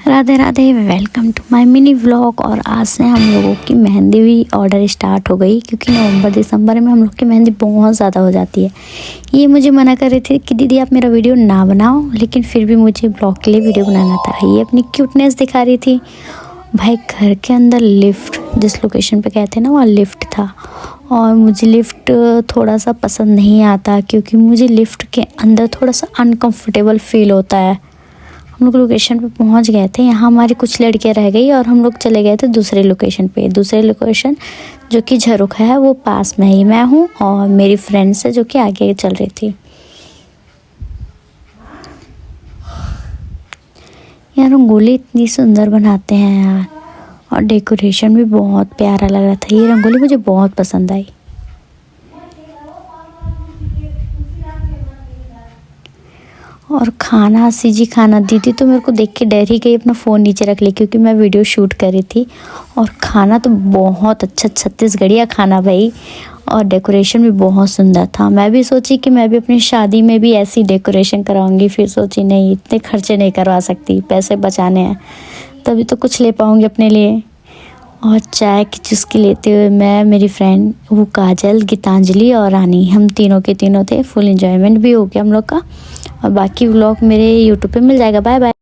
Radhe Radhe, welcome to my mini vlog. और आज से हम लोगों की मेहंदी भी ऑर्डर स्टार्ट हो गई, क्योंकि नवंबर दिसंबर में हम लोग की मेहंदी बहुत ज़्यादा हो जाती है। ये मुझे मना कर रही थी कि दीदी आप मेरा वीडियो ना बनाओ, लेकिन फिर भी मुझे ब्लॉग के लिए वीडियो बनाना था। ये अपनी क्यूटनेस दिखा रही थी। भाई घर के अंदर लिफ्ट, जिस लोकेशन पे गए थे ना वहाँ लिफ्ट था, और मुझे लिफ्ट थोड़ा सा पसंद नहीं आता, क्योंकि मुझे लिफ्ट के अंदर थोड़ा सा अनकंफर्टेबल फील होता है। हम लोग लोकेशन पे पहुंच गए थे, यहाँ हमारी कुछ लड़कियां रह गई और हम लोग चले गए थे दूसरे लोकेशन पे। दूसरे लोकेशन जो कि झरोखा है वो पास में ही, मैं हूँ और मेरी फ्रेंड्स है जो कि आगे चल रही थी। यार रंगोली इतनी सुंदर बनाते हैं यार, और डेकोरेशन भी बहुत प्यारा लग रहा था। ये रंगोली मुझे बहुत पसंद आई। और खाना सीजी खाना दी थी तो मेरे को देख के डर ही गई, अपना फ़ोन नीचे रख ली क्योंकि मैं वीडियो शूट कर रही थी। और खाना तो बहुत अच्छा, छत्तीसगढ़िया खाना भाई, और डेकोरेशन भी बहुत सुंदर था। मैं भी सोची कि मैं भी अपनी शादी में भी ऐसी डेकोरेशन कराऊंगी, फिर सोची नहीं, इतने खर्चे नहीं करवा सकती, पैसे बचाने हैं, तभी तो कुछ ले पाऊंगी अपने लिए। और चाय की चुस्की लेते हुए मैं, मेरी फ्रेंड वो काजल, गीतांजलि और रानी, हम तीनों के तीनों थे। फुल एंजॉयमेंट भी हो गया हम लोग का। और बाकी व्लॉग मेरे यूट्यूब पे मिल जाएगा। Bye bye.